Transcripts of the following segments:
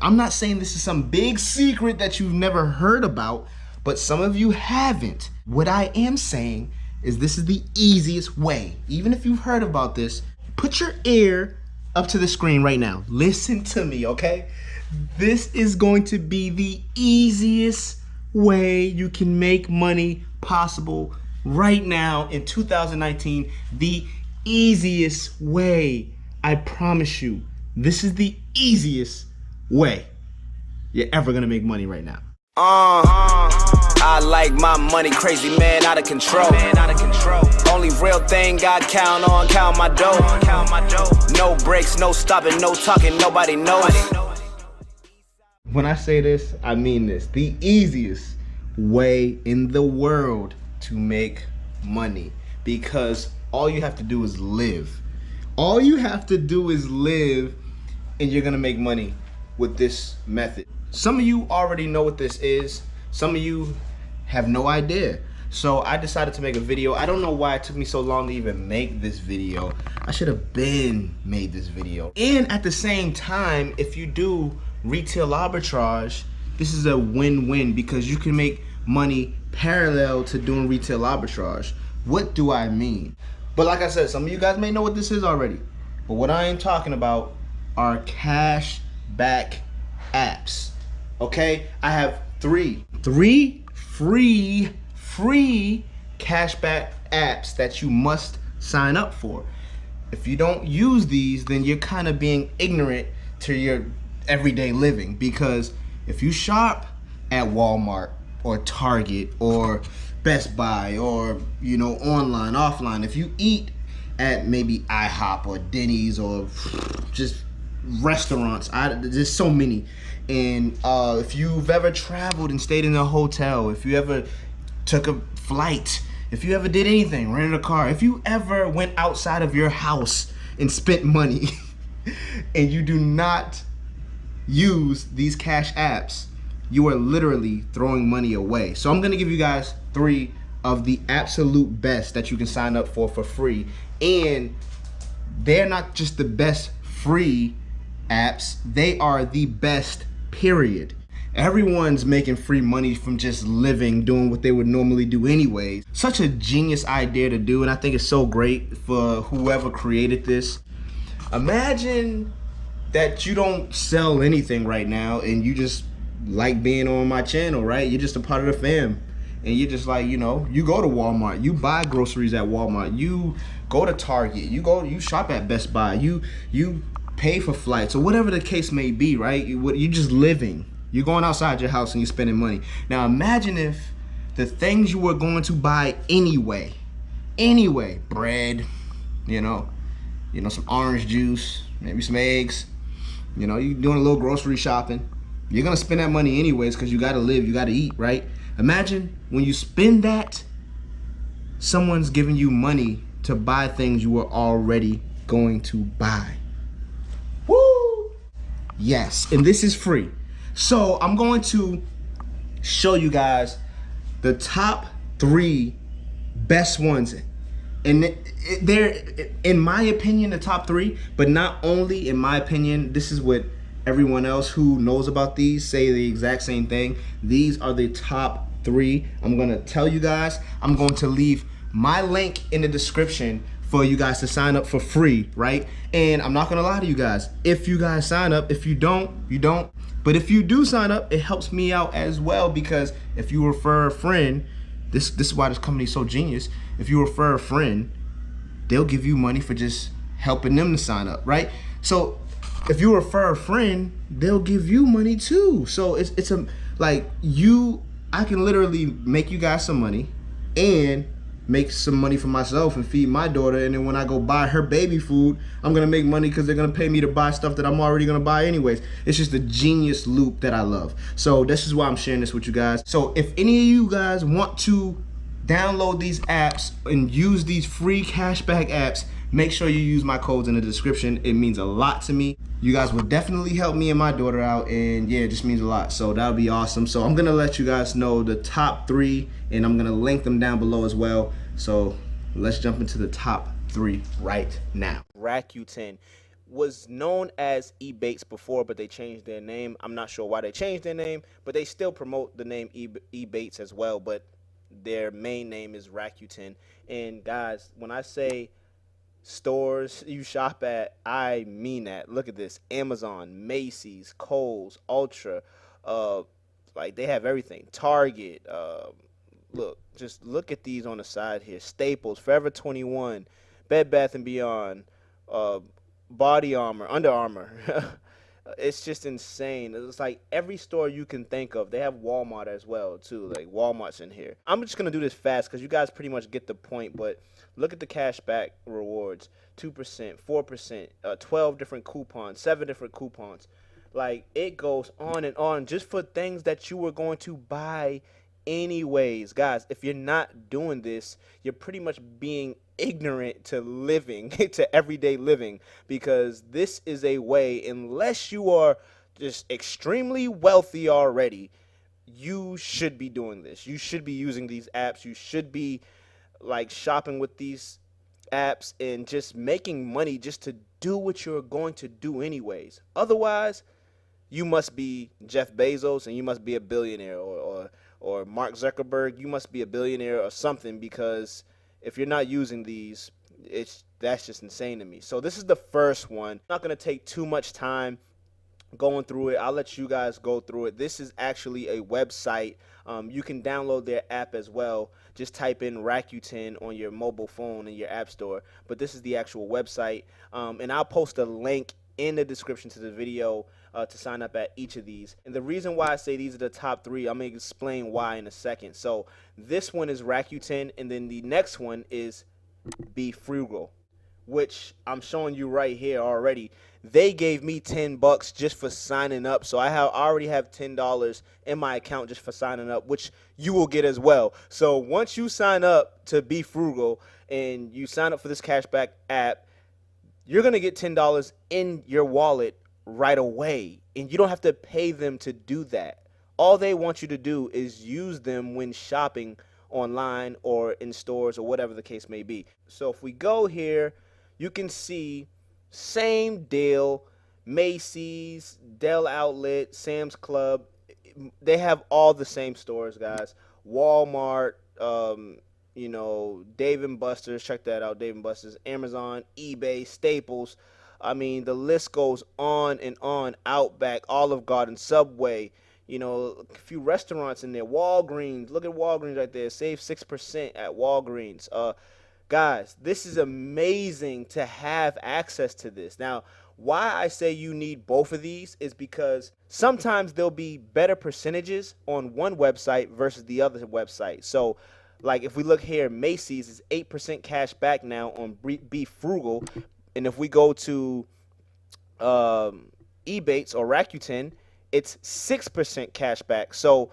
I'm not saying this is some big secret that you've never heard about, but some of you haven't. What I am saying is this is the easiest way. Even if you've heard about this, put your ear up to the screen right now. Listen to me, okay? This is going to be the easiest way you can make money possible right now in 2019. The easiest way, I promise you. This is the easiest way you're ever gonna make money right now. I like my money crazy, man, out of control. Only real thing I count on, count my dough. No breaks, no stopping, no talking, nobody knows. When I say this, I mean this. The easiest way in the world to make money, because all you have to do is live. All you have to do is live, and you're gonna make money with this method. Some of you already know what this is. Some of you have no idea. So I decided to make a video. I don't know why it took me so long to even make this video. I should have been made this video. And at the same time, if you do retail arbitrage, this is a win-win, because you can make money parallel to doing retail arbitrage. What do I mean? But like I said, some of you guys may know what this is already. But what I am talking about are cashback apps. Okay, I have three free cashback apps that you must sign up for. If you don't use these, then you're kind of being ignorant to your everyday living, because if you shop at Walmart or Target or Best Buy, or you know, online, offline, if you eat at maybe IHOP or Denny's or just restaurants, there's so many. And if you've ever traveled and stayed in a hotel, if you ever took a flight, if you ever did anything, rented a car, if you ever went outside of your house and spent money and you do not use these cash apps, you are literally throwing money away. So I'm gonna give you guys three of the absolute best that you can sign up for free. And they're not just the best free apps, they are the best, period. Everyone's making free money from just living, doing what they would normally do anyways. Such a genius idea to do, and I think it's so great for whoever created this. Imagine that you don't sell anything right now and you just like being on my channel, right? You're just a part of the fam. And you're just like, you know, you go to Walmart, you buy groceries at Walmart, you go to Target, you shop at Best Buy, you pay for flights, or whatever the case may be, right? You're just living. You're going outside your house and you're spending money. Now imagine if the things you were going to buy anyway, bread, you know, some orange juice, maybe some eggs, you know, you're doing a little grocery shopping. You're gonna spend that money anyways, because you gotta live, you gotta eat, right? Imagine when you spend that, someone's giving you money to buy things you were already going to buy. Woo! Yes, and this is free. So I'm going to show you guys the top 3 best ones. And they're, in my opinion, the top 3, but not only in my opinion, this is what everyone else who knows about these say the exact same thing. These are the top 3. I'm gonna tell you guys. I'm going to leave my link in the description for you guys to sign up for free, right? And I'm not gonna lie to you guys. If you guys sign up, if you don't, you don't. But if you do sign up, it helps me out as well, because if you refer a friend, this is why this company is so genius. If you refer a friend, they'll give you money for just helping them to sign up, right? So if you refer a friend, they'll give you money too. So it's a, like, I can literally make you guys some money and make some money for myself and feed my daughter, and then when I go buy her baby food, I'm gonna make money because they're gonna pay me to buy stuff that I'm already gonna buy anyways. It's just a genius loop that I love. So this is why I'm sharing this with you guys. So if any of you guys want to download these apps and use these free cashback apps, make sure you use my codes in the description. It means a lot to me. You guys will definitely help me and my daughter out, and yeah, it just means a lot. So that would be awesome. So I'm gonna let you guys know the top 3, and I'm gonna link them down below as well. So let's jump into the top 3 right now. Rakuten. was known as Ebates before, but they changed their name. I'm not sure why they changed their name, but they still promote the name Ebates as well. But their main name is Rakuten. And guys, when I say stores you shop at, I mean that. Look at this: Amazon, Macy's, Kohl's, Ultra, uh, like they have everything. Target. Look, just look at these on the side here: Staples, Forever 21, Bed Bath and Beyond, uh, Body Armor, Under Armour. It's just insane. It's like every store you can think of. They have Walmart as well too. Like Walmart's in here. I'm just gonna do this fast because you guys pretty much get the point. But look at the cashback rewards: 2%, 4%, 12 different coupons, 7 different coupons. Like it goes on just for things that you were going to buy anyways. Guys, if you're not doing this, you're pretty much being ignorant to living, to everyday living, because this is a way, unless you are just extremely wealthy already, you should be doing this. You should be using these apps. You should be like shopping with these apps and just making money just to do what you're going to do anyways. Otherwise, you must be Jeff Bezos and you must be a billionaire, or Mark Zuckerberg. You must be a billionaire or something, because if you're not using these, that's just insane to me. So this is the first one. I'm not gonna take too much time going through it. I'll let you guys go through it. This is actually a website. You can download their app as well. Just type in Rakuten on your mobile phone in your app store. But this is the actual website. And I'll post a link in the description to the video to sign up at each of these. And the reason why I say these are the top three, I'm going to explain why in a second. So this one is Rakuten, and then the next one is Be Frugal, which I'm showing you right here already. They gave me $10 just for signing up, so I already have $10 in my account just for signing up, which you will get as well. So once you sign up to Be Frugal and you sign up for this cashback app, you're gonna get $10 in your wallet right away, and you don't have to pay them to do that. All they want you to do is use them when shopping online or in stores or whatever the case may be. So if we go here, you can see same deal: Macy's, Dell Outlet, Sam's Club. They have all the same stores, guys. Walmart, Dave and Buster's. Check that out, Dave and Buster's. Amazon, eBay, Staples. I mean, the list goes on and on. Outback, Olive Garden, Subway. A few restaurants in there. Walgreens. Look at Walgreens right there. Save 6% at Walgreens. Guys, this is amazing to have access to this. Now, why I say you need both of these is because sometimes there'll be better percentages on one website versus the other website. So, like if we look here, Macy's is 8% cash back now on Be Frugal. And if we go to Ebates or Rakuten, it's 6% cash back. So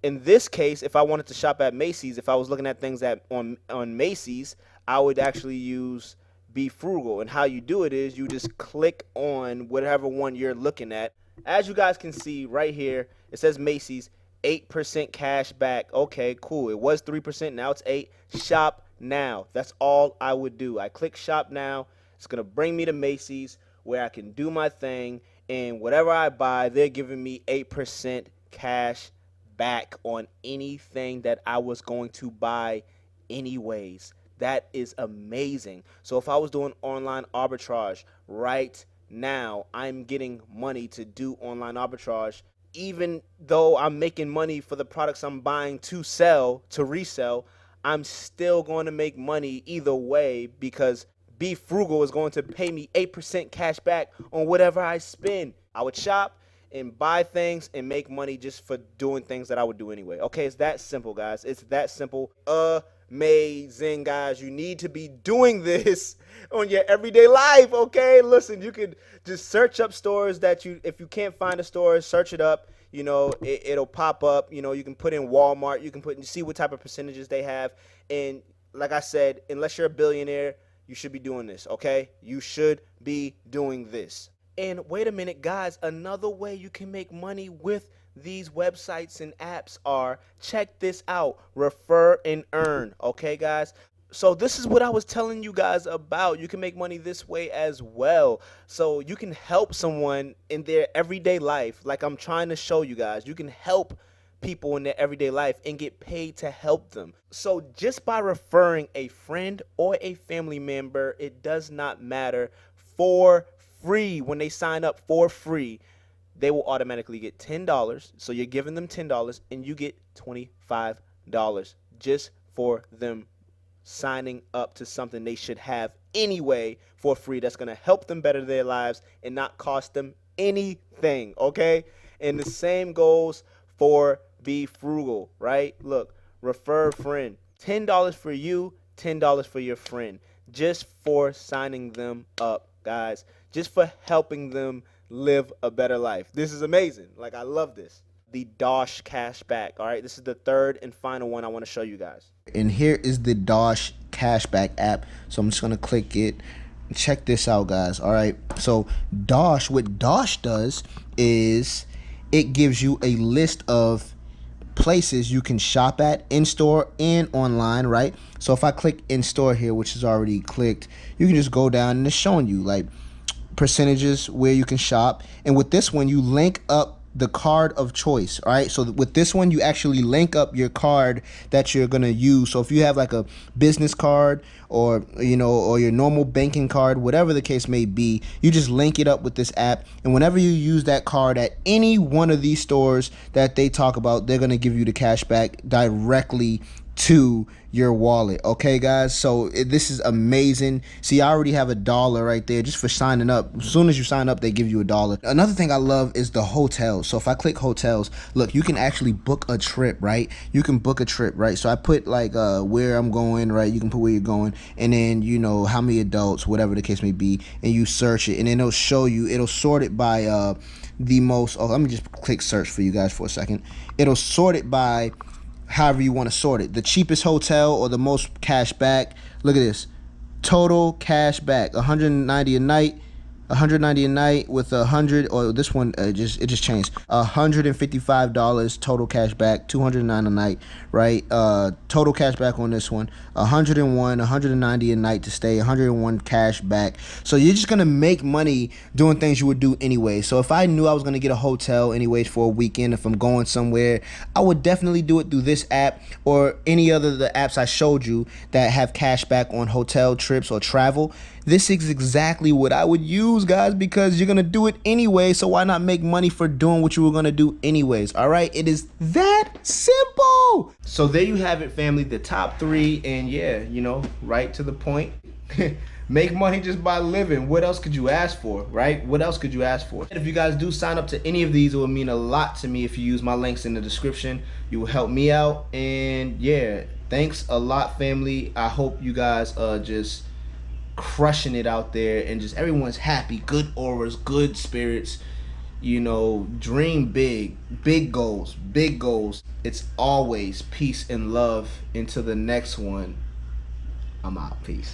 in this case, if I wanted to shop at Macy's, if I was looking at things on Macy's, I would actually use Be Frugal. And how you do it is you just click on whatever one you're looking at. As you guys can see right here, it says Macy's 8% cash back. Okay, cool. It was 3%, now it's 8. Shop now. That's all I would do. I click shop now. It's gonna bring me to Macy's where I can do my thing, and whatever I buy, they're giving me 8% cash back on anything that I was going to buy anyways. That is amazing. So if I was doing online arbitrage right now, I'm getting money to do online arbitrage, even though I'm making money for the products I'm buying to sell, to resell. I'm still going to make money either way, because Be Frugal is going to pay me 8% cash back on whatever I spend. I would shop and buy things and make money just for doing things that I would do anyway. Okay, it's that simple, guys. It's that simple. Amazing, guys. You need to be doing this on your everyday life, okay? Listen, you could just search up stores that if you can't find a store, search it up. It'll pop up. You can put in Walmart. You can see what type of percentages they have. And like I said, unless you're a billionaire, you should be doing this, okay? You should be doing this. And wait a minute, guys, another way you can make money with these websites and apps are, check this out, refer and earn, okay, guys? So this is what I was telling you guys about. You can make money this way as well. So you can help someone in their everyday life. Like I'm trying to show you guys, you can help people in their everyday life and get paid to help them. So just by referring a friend or a family member, it does not matter, for free, when they sign up for free, they will automatically get $10. So you're giving them $10 and you get $25 just for them signing up to something they should have anyway for free, that's going to help them better their lives and not cost them anything, okay? And the same goes for Be Frugal, right? Look, refer a friend. $10 for you, $10 for your friend, just for signing them up, guys. Just for helping them live a better life. This is amazing. Like, I love this. The Dosh Cashback, all right? This is the third and final one I want to show you guys. And here is the Dosh Cashback app. So I'm just gonna click it. Check this out, guys. All right. So Dosh, what Dosh does is it gives you a list of places you can shop at in store and online, right? So if I click in store here, which is already clicked, you can just go down and it's showing you like percentages where you can shop. And with this one, you link up the card of choice. All right, so with this one, you actually link up your card that you're gonna use. So if you have like a business card, or or your normal banking card, whatever the case may be, you just link it up with this app, and whenever you use that card at any one of these stores that they talk about, they're gonna give you the cash back directly to your wallet. Okay, guys, so this is amazing. See, I already have $1 right there just for signing up. As soon as you sign up, they give you $1. Another thing I love is the hotels. So if I click hotels, look, you can actually book a trip, right? You can book a trip, right? So I put like where I'm going, right? You can put where you're going, and then how many adults, whatever the case may be, and you search it, and then it'll show you, it'll sort it by the most. Oh, let me just click search for you guys for a second. It'll sort it by however you want to sort it, the cheapest hotel or the most cash back. Look at this, total cash back, 190 a night, 190 a night with 100, or this one it just changed, $155 total cash back, 209 a night, right? Total cash back on this one, 101, 190 a night to stay, 101 cash back. So you're just gonna make money doing things you would do anyway. So if I knew I was gonna get a hotel anyways for a weekend, if I'm going somewhere, I would definitely do it through this app or any other of the apps I showed you that have cash back on hotel trips or travel. This is exactly what I would use, guys, because you're gonna do it anyway, so why not make money for doing what you were gonna do anyways? All right, it is that simple. So there you have it, family, the top 3, and yeah, right to the point. Make money just by living. What else could you ask for, right? What else could you ask for? If you guys do sign up to any of these, it will mean a lot to me if you use my links in the description. You will help me out, and yeah, thanks a lot, family. I hope you guys just crushing it out there, and just everyone's happy, good auras, good spirits. Dream big, big goals, big goals. It's always peace and love. Until the next one, I'm out. Peace.